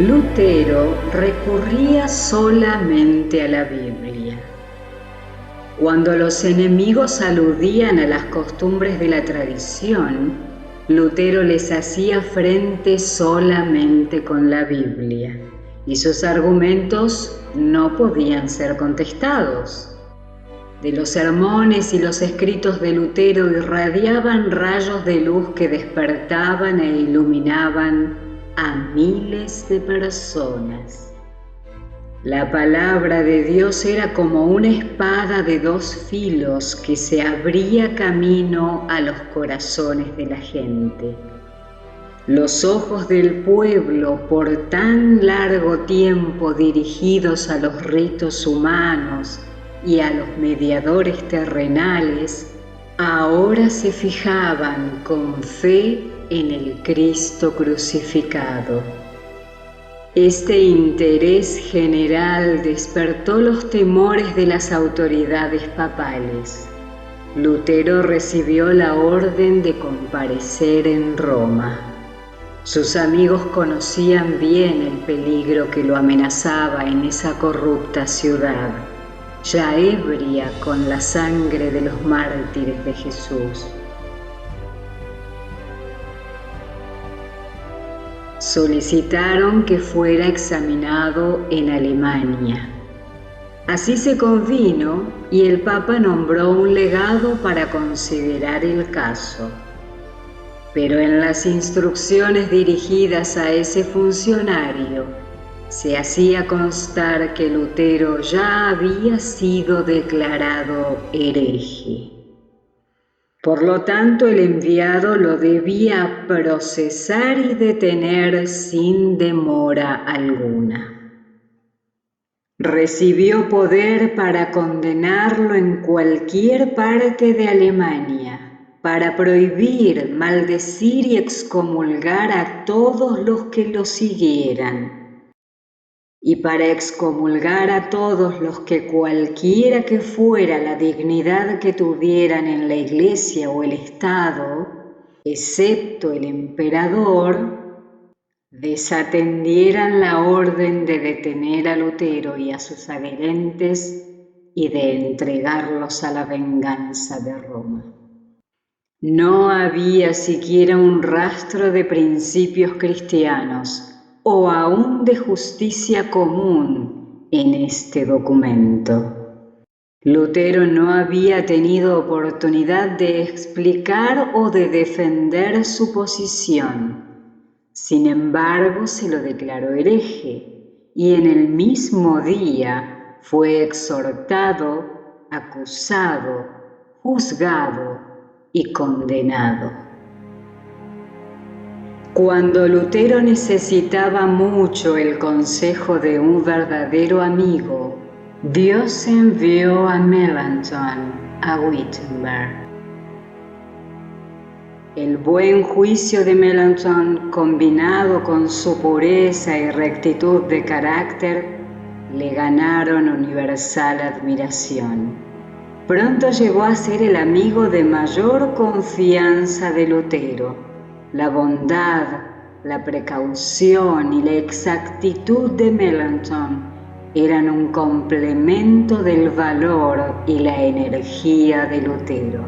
Lutero recurría solamente a la Biblia. Cuando los enemigos aludían a las costumbres de la tradición, Lutero les hacía frente solamente con la Biblia, y sus argumentos no podían ser contestados. De los sermones y los escritos de Lutero irradiaban rayos de luz que despertaban e iluminaban a miles de personas. La palabra de Dios era como una espada de dos filos que se abría camino a los corazones de la gente. Los ojos del pueblo, por tan largo tiempo dirigidos a los ritos humanos y a los mediadores terrenales, ahora se fijaban con fe en el Cristo crucificado. Este interés general despertó los temores de las autoridades papales. Lutero recibió la orden de comparecer en Roma. Sus amigos conocían bien el peligro que lo amenazaba en esa corrupta ciudad, ya ebria con la sangre de los mártires de Jesús. Solicitaron que fuera examinado en Alemania. Así se convino y el Papa nombró un legado para considerar el caso. Pero en las instrucciones dirigidas a ese funcionario se hacía constar que Lutero ya había sido declarado hereje. Por lo tanto, el enviado lo debía procesar y detener sin demora alguna. Recibió poder para condenarlo en cualquier parte de Alemania, para prohibir, maldecir y excomulgar a todos los que lo siguieran, y para excomulgar a todos los que cualquiera que fuera la dignidad que tuvieran en la Iglesia o el Estado, excepto el emperador, desatendieran la orden de detener a Lutero y a sus adherentes y de entregarlos a la venganza de Roma. No había siquiera un rastro de principios cristianos o aún de justicia común en este documento. Lutero no había tenido oportunidad de explicar o de defender su posición. Sin embargo, se lo declaró hereje y en el mismo día fue exhortado, acusado, juzgado y condenado. Cuando Lutero necesitaba mucho el consejo de un verdadero amigo, Dios envió a Melanchthon a Wittenberg. El buen juicio de Melanchthon, combinado con su pureza y rectitud de carácter, le ganaron universal admiración. Pronto llegó a ser el amigo de mayor confianza de Lutero. La bondad, la precaución y la exactitud de Melanchthon eran un complemento del valor y la energía de Lutero.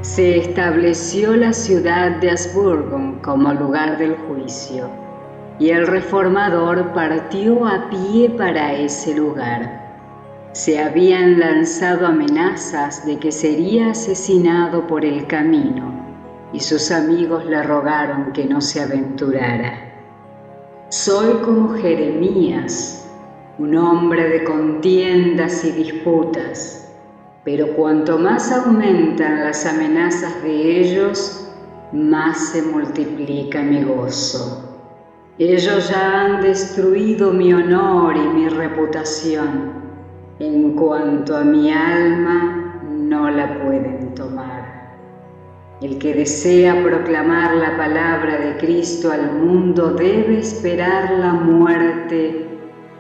Se estableció la ciudad de Augsburgo como lugar del juicio, y el reformador partió a pie para ese lugar. Se habían lanzado amenazas de que sería asesinado por el camino, y sus amigos le rogaron que no se aventurara. Soy como Jeremías, un hombre de contiendas y disputas, pero cuanto más aumentan las amenazas de ellos, más se multiplica mi gozo. Ellos ya han destruido mi honor y mi reputación. En cuanto a mi alma, no la pueden tomar. El que desea proclamar la palabra de Cristo al mundo debe esperar la muerte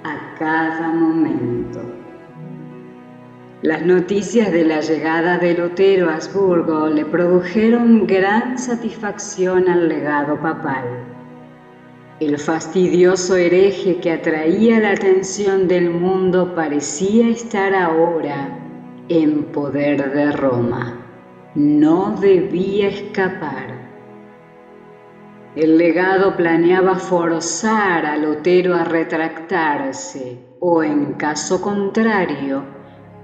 a cada momento. Las noticias de la llegada de Lutero a Augsburgo le produjeron gran satisfacción al legado papal. El fastidioso hereje que atraía la atención del mundo parecía estar ahora en poder de Roma. No debía escapar. El legado planeaba forzar a Lutero a retractarse o, en caso contrario,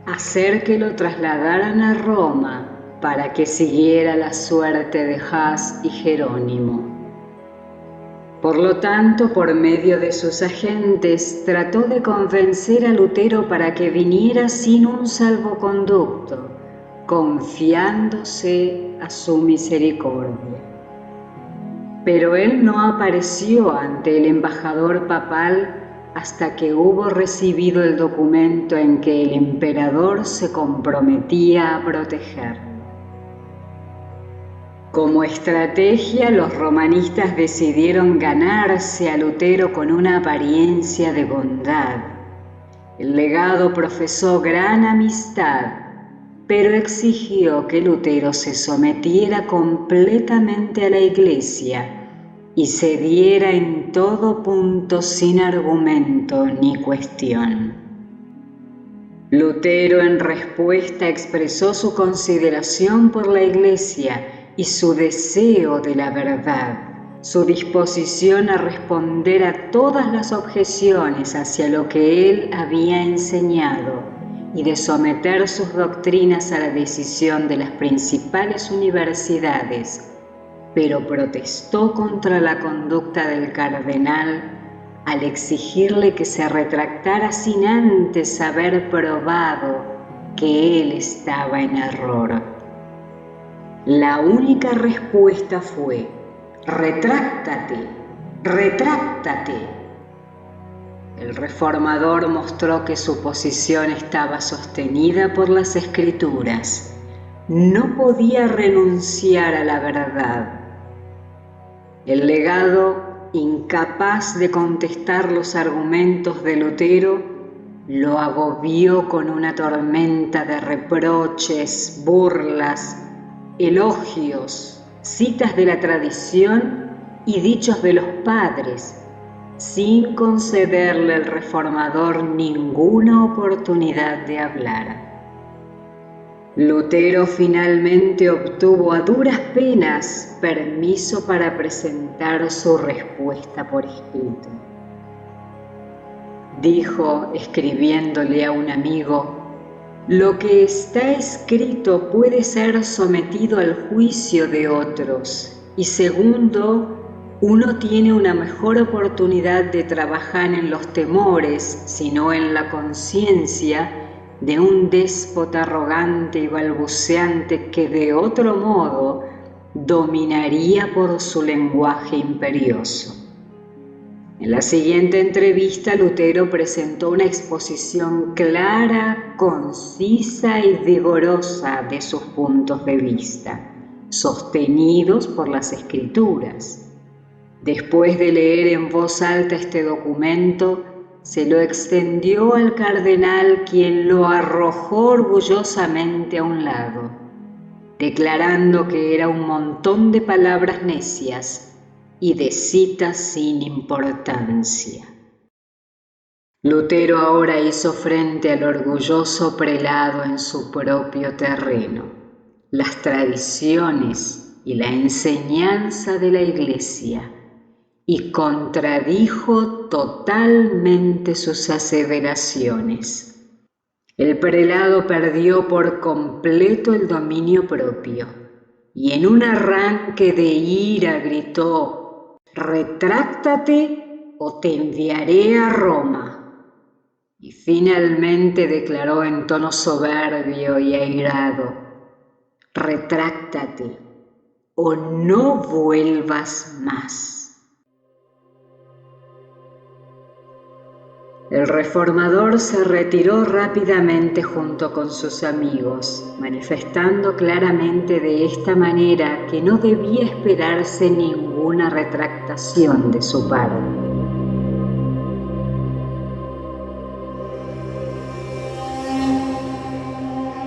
hacer que lo trasladaran a Roma para que siguiera la suerte de Huss y Jerónimo. Por lo tanto, por medio de sus agentes, trató de convencer a Lutero para que viniera sin un salvoconducto, confiándose a su misericordia. Pero él no apareció ante el embajador papal hasta que hubo recibido el documento en que el emperador se comprometía a protegerlo. Como estrategia, los romanistas decidieron ganarse a Lutero con una apariencia de bondad. El legado profesó gran amistad, pero exigió que Lutero se sometiera completamente a la Iglesia y cediera en todo punto sin argumento ni cuestión. Lutero, en respuesta, expresó su consideración por la Iglesia y su deseo de la verdad, su disposición a responder a todas las objeciones hacia lo que él había enseñado y de someter sus doctrinas a la decisión de las principales universidades, pero protestó contra la conducta del cardenal al exigirle que se retractara sin antes haber probado que él estaba en error. La única respuesta fue: retráctate, retráctate. El reformador mostró que su posición estaba sostenida por las Escrituras. No podía renunciar a la verdad. El legado, incapaz de contestar los argumentos de Lutero, lo agobió con una tormenta de reproches, burlas, elogios, citas de la tradición y dichos de los padres, sin concederle al reformador ninguna oportunidad de hablar. Lutero finalmente obtuvo a duras penas permiso para presentar su respuesta por escrito. Dijo, escribiéndole a un amigo: lo que está escrito puede ser sometido al juicio de otros, y segundo, uno tiene una mejor oportunidad de trabajar en los temores, sino en la conciencia, de un déspota arrogante y balbuceante que de otro modo dominaría por su lenguaje imperioso. En la siguiente entrevista, Lutero presentó una exposición clara, concisa y vigorosa de sus puntos de vista, sostenidos por las Escrituras. Después de leer en voz alta este documento, se lo extendió al cardenal, quien lo arrojó orgullosamente a un lado, declarando que era un montón de palabras necias y de citas sin importancia. Lutero ahora hizo frente al orgulloso prelado en su propio terreno, las tradiciones y la enseñanza de la Iglesia, y contradijo totalmente sus aseveraciones. El prelado perdió por completo el dominio propio y en un arranque de ira gritó: «Retráctate o te enviaré a Roma». Y finalmente declaró en tono soberbio y airado: «Retráctate o no vuelvas más». El reformador se retiró rápidamente junto con sus amigos, manifestando claramente de esta manera que no debía esperarse ninguna retractación de su parte.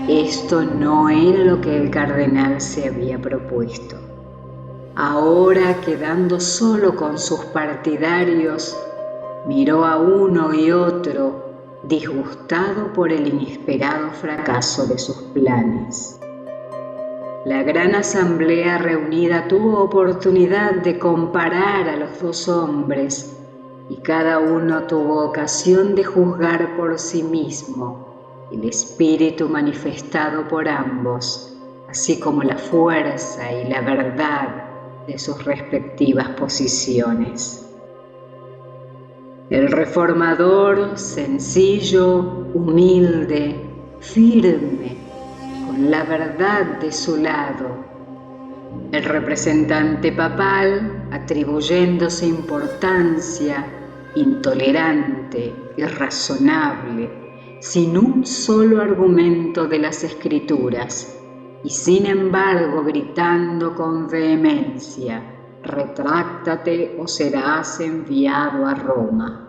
Esto no era lo que el cardenal se había propuesto. Ahora, quedando solo con sus partidarios, miró a uno y otro, disgustado por el inesperado fracaso de sus planes. La gran asamblea reunida tuvo oportunidad de comparar a los dos hombres y cada uno tuvo ocasión de juzgar por sí mismo el espíritu manifestado por ambos, así como la fuerza y la verdad de sus respectivas posiciones. El reformador, sencillo, humilde, firme, con la verdad de su lado. El representante papal, atribuyéndose importancia, intolerante, irrazonable, sin un solo argumento de las Escrituras, y sin embargo gritando con vehemencia: «Retráctate o serás enviado a Roma».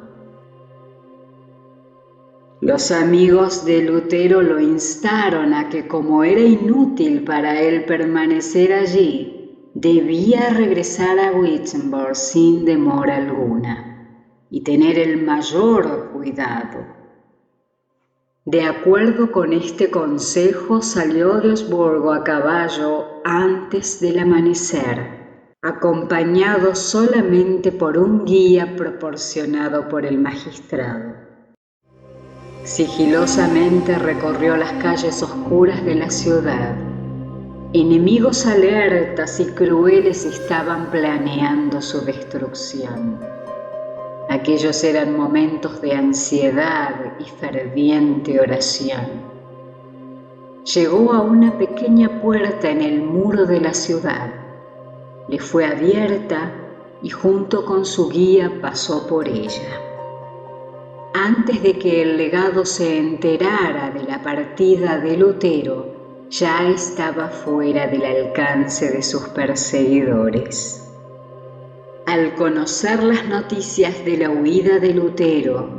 Los amigos de Lutero lo instaron a que, como era inútil para él permanecer allí, debía regresar a Wittenberg sin demora alguna y tener el mayor cuidado. De acuerdo con este consejo, salió de Augsburgo a caballo antes del amanecer, acompañado solamente por un guía proporcionado por el magistrado. Sigilosamente recorrió las calles oscuras de la ciudad. Enemigos alertas y crueles estaban planeando su destrucción. Aquellos eran momentos de ansiedad y ferviente oración. Llegó a una pequeña puerta en el muro de la ciudad. Le fue abierta y junto con su guía pasó por ella. Antes de que el legado se enterara de la partida de Lutero, ya estaba fuera del alcance de sus perseguidores. Al conocer las noticias de la huida de Lutero,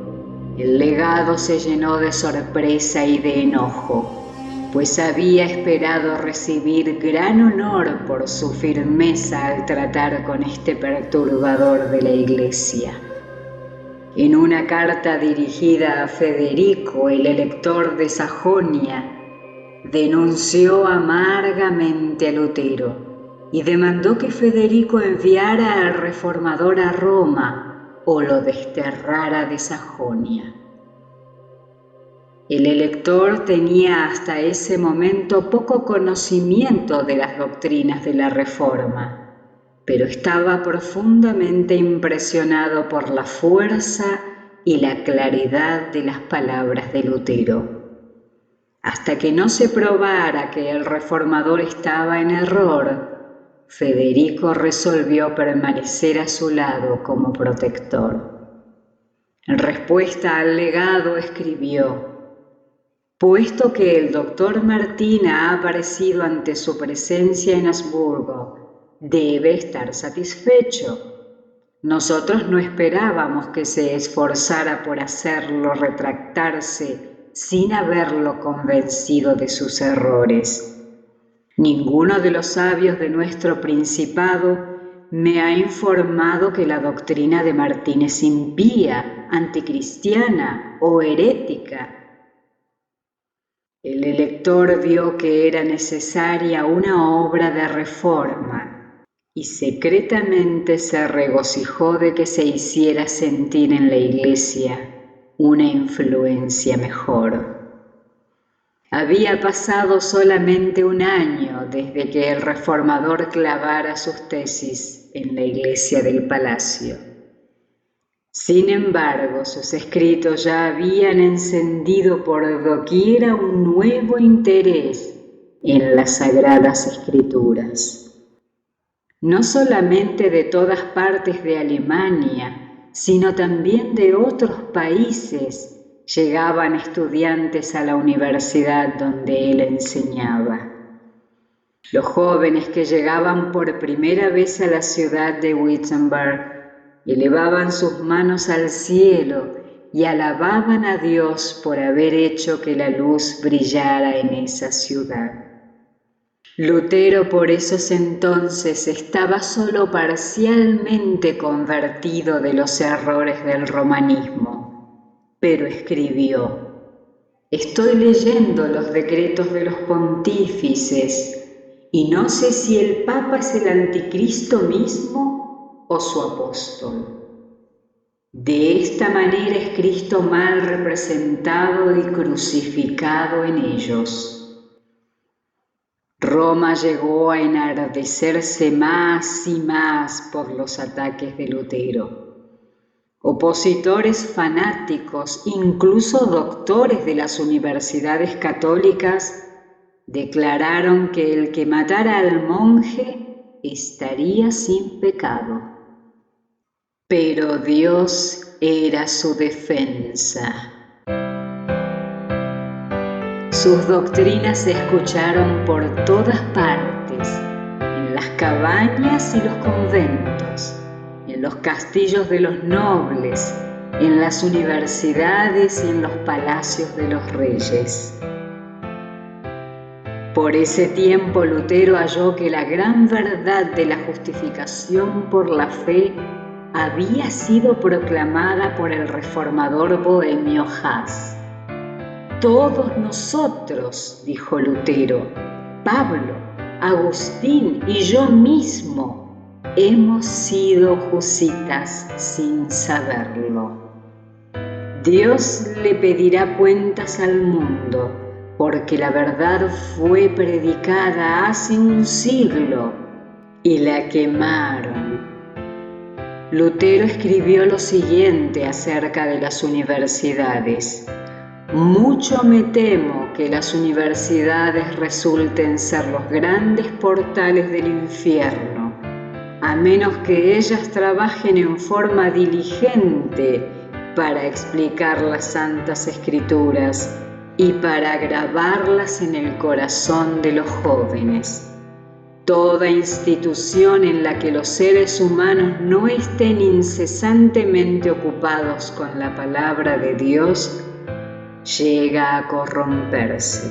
el legado se llenó de sorpresa y de enojo, pues había esperado recibir gran honor por su firmeza al tratar con este perturbador de la Iglesia. En una carta dirigida a Federico, el elector de Sajonia, denunció amargamente a Lutero y demandó que Federico enviara al reformador a Roma o lo desterrara de Sajonia. El elector tenía hasta ese momento poco conocimiento de las doctrinas de la Reforma, pero estaba profundamente impresionado por la fuerza y la claridad de las palabras de Lutero. Hasta que no se probara que el reformador estaba en error, Federico resolvió permanecer a su lado como protector. En respuesta al legado escribió: «Puesto que el doctor Martín ha aparecido ante su presencia en Augsburgo, debe estar satisfecho. Nosotros no esperábamos que se esforzara por hacerlo retractarse sin haberlo convencido de sus errores. Ninguno de los sabios de nuestro principado me ha informado que la doctrina de Martín es impía, anticristiana o herética». El elector vio que era necesaria una obra de reforma y secretamente se regocijó de que se hiciera sentir en la Iglesia una influencia mejor. Había pasado solamente un año desde que el reformador clavara sus tesis en la iglesia del palacio. Sin embargo, sus escritos ya habían encendido por doquiera un nuevo interés en las Sagradas Escrituras. No solamente de todas partes de Alemania, sino también de otros países, llegaban estudiantes a la universidad donde él enseñaba. Los jóvenes que llegaban por primera vez a la ciudad de Wittenberg elevaban sus manos al cielo y alababan a Dios por haber hecho que la luz brillara en esa ciudad. Lutero por esos entonces estaba solo parcialmente convertido de los errores del romanismo, pero escribió: «Estoy leyendo los decretos de los pontífices y no sé si el Papa es el anticristo mismo o su apóstol. De esta manera es Cristo mal representado y crucificado en ellos». Roma llegó a enardecerse más y más por los ataques de Lutero. Opositores fanáticos, incluso doctores de las universidades católicas, declararon que el que matara al monje estaría sin pecado. Pero Dios era su defensa. Sus doctrinas se escucharon por todas partes, en las cabañas y los conventos, en los castillos de los nobles, en las universidades y en los palacios de los reyes. Por ese tiempo Lutero halló que la gran verdad de la justificación por la fe había sido proclamada por el reformador bohemio Hus. «Todos nosotros», dijo Lutero, «Pablo, Agustín y yo mismo, hemos sido husitas sin saberlo». Dios le pedirá cuentas al mundo, porque la verdad fue predicada hace un siglo y la quemaron. Lutero escribió lo siguiente acerca de las universidades: «Mucho me temo que las universidades resulten ser los grandes portales del infierno, a menos que ellas trabajen en forma diligente para explicar las Santas Escrituras y para grabarlas en el corazón de los jóvenes. Toda institución en la que los seres humanos no estén incesantemente ocupados con la palabra de Dios llega a corromperse».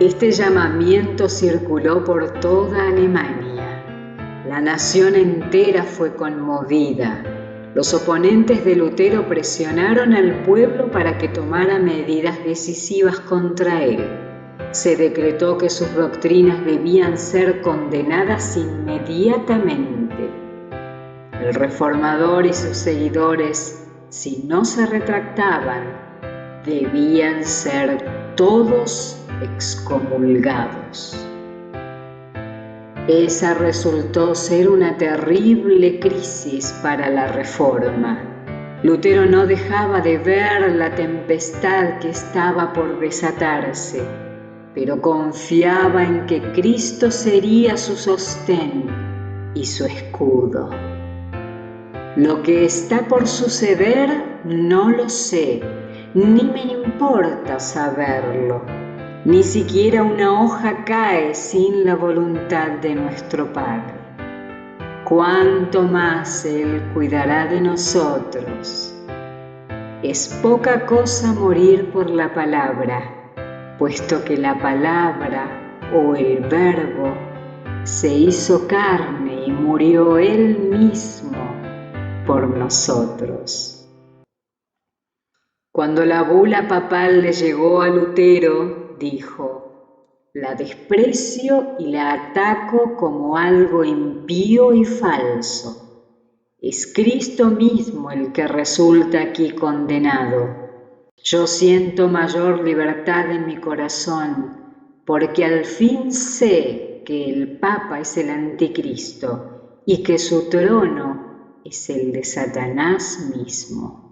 Este llamamiento circuló por toda Alemania. La nación entera fue conmovida. Los oponentes de Lutero presionaron al pueblo para que tomara medidas decisivas contra él. Se decretó que sus doctrinas debían ser condenadas inmediatamente. El reformador y sus seguidores, si no se retractaban, debían ser todos excomulgados. Esa resultó ser una terrible crisis para la Reforma. Lutero no dejaba de ver la tempestad que estaba por desatarse, pero confiaba en que Cristo sería su sostén y su escudo. «Lo que está por suceder no lo sé, ni me importa saberlo. Ni siquiera una hoja cae sin la voluntad de nuestro Padre. Cuánto más Él cuidará de nosotros. Es poca cosa morir por la palabra, puesto que la palabra o el Verbo se hizo carne y murió Él mismo por nosotros». Cuando la bula papal le llegó a Lutero, dijo: «La desprecio y la ataco como algo impío y falso. Es Cristo mismo el que resulta aquí condenado. Yo siento mayor libertad en mi corazón, porque al fin sé que el Papa es el anticristo y que su trono es el de Satanás mismo».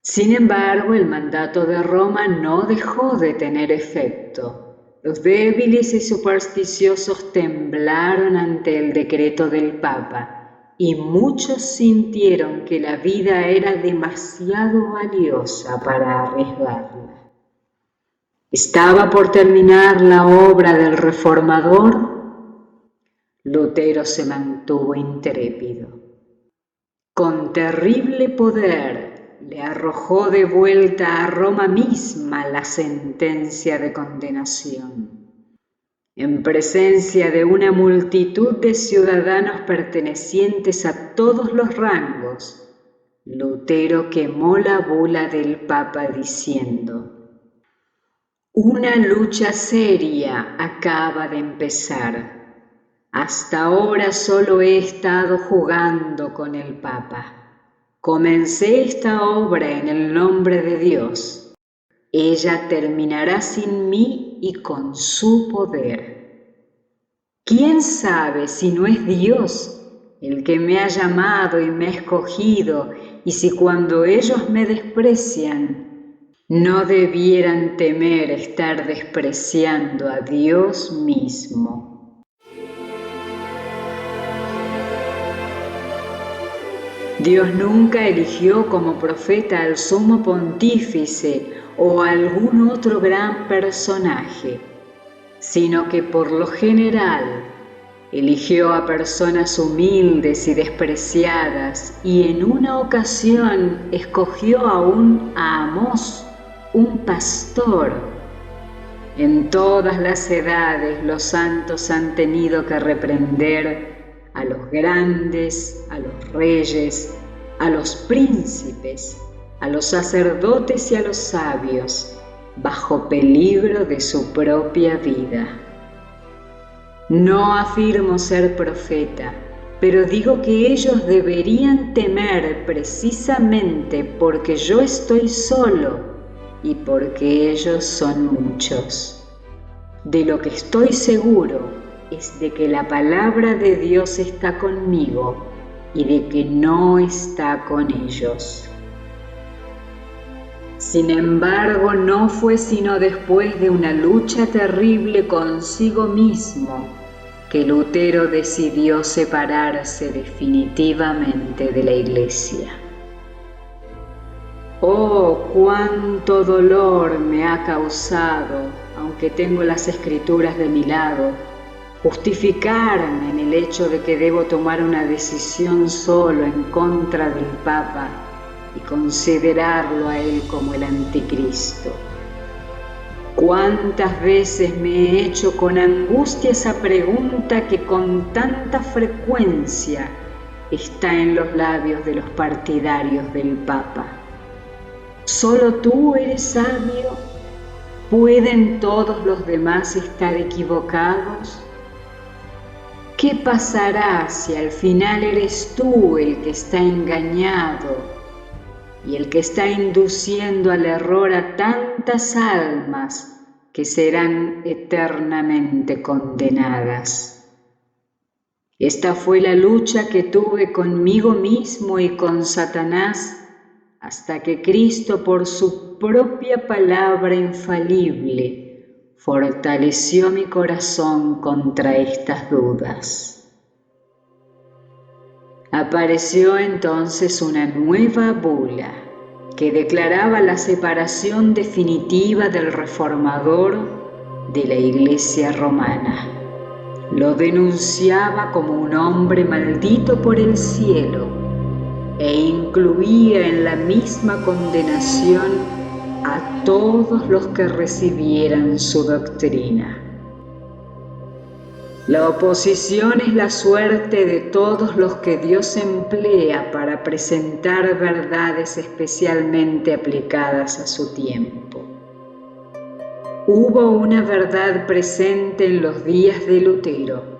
Sin embargo, el mandato de Roma no dejó de tener efecto. Los débiles y supersticiosos temblaron ante el decreto del Papa, y muchos sintieron que la vida era demasiado valiosa para arriesgarla. ¿Estaba por terminar la obra del reformador? Lutero se mantuvo intrépido. Con terrible poder le arrojó de vuelta a Roma misma la sentencia de condenación. En presencia de una multitud de ciudadanos pertenecientes a todos los rangos, Lutero quemó la bula del Papa diciendo: «Una lucha seria acaba de empezar. Hasta ahora solo he estado jugando con el Papa. Comencé esta obra en el nombre de Dios. Ella terminará sin mí y con su poder. ¿Quién sabe si no es Dios el que me ha llamado y me ha escogido, y si cuando ellos me desprecian, no debieran temer estar despreciando a Dios mismo?» Dios nunca eligió como profeta al sumo pontífice o a algún otro gran personaje, sino que por lo general eligió a personas humildes y despreciadas, y en una ocasión escogió aún a Amós, un pastor. En todas las edades los santos han tenido que reprender a los grandes, a los reyes, a los príncipes, a los sacerdotes y a los sabios, bajo peligro de su propia vida. No afirmo ser profeta, pero digo que ellos deberían temer precisamente porque yo estoy solo y porque ellos son muchos. De lo que estoy seguro es de que la palabra de Dios está conmigo y de que no está con ellos. Sin embargo, no fue sino después de una lucha terrible consigo mismo que Lutero decidió separarse definitivamente de la Iglesia. Oh, cuánto dolor me ha causado, aunque tengo las Escrituras de mi lado, justificarme en el hecho de que debo tomar una decisión solo en contra del Papa y considerarlo a él como el anticristo. ¿Cuántas veces me he hecho con angustia esa pregunta que con tanta frecuencia está en los labios de los partidarios del Papa? ¿Solo tú eres sabio? ¿Pueden todos los demás estar equivocados? ¿Qué pasará si al final eres tú el que está engañado y el que está induciendo al error a tantas almas que serán eternamente condenadas? Esta fue la lucha que tuve conmigo mismo y con Satanás hasta que Cristo, por su propia palabra infalible, fortaleció mi corazón contra estas dudas. Apareció entonces una nueva bula que declaraba la separación definitiva del reformador de la Iglesia romana. Lo denunciaba como un hombre maldito por el cielo e incluía en la misma condenación a todos los que recibieran su doctrina. La oposición es la suerte de todos los que Dios emplea para presentar verdades especialmente aplicadas a su tiempo. Hubo una verdad presente en los días de Lutero.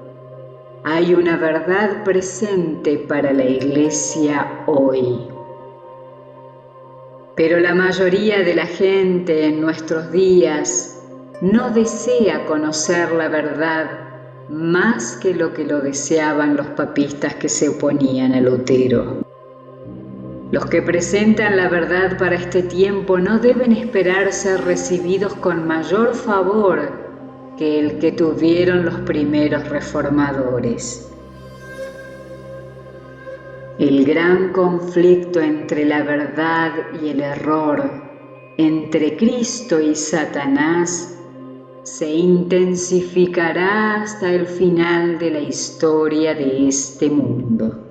Hay una verdad presente para la Iglesia hoy. Pero la mayoría de la gente en nuestros días no desea conocer la verdad más que lo deseaban los papistas que se oponían a Lutero. Los que presentan la verdad para este tiempo no deben esperar ser recibidos con mayor favor que el que tuvieron los primeros reformadores. El gran conflicto entre la verdad y el error, entre Cristo y Satanás, se intensificará hasta el final de la historia de este mundo.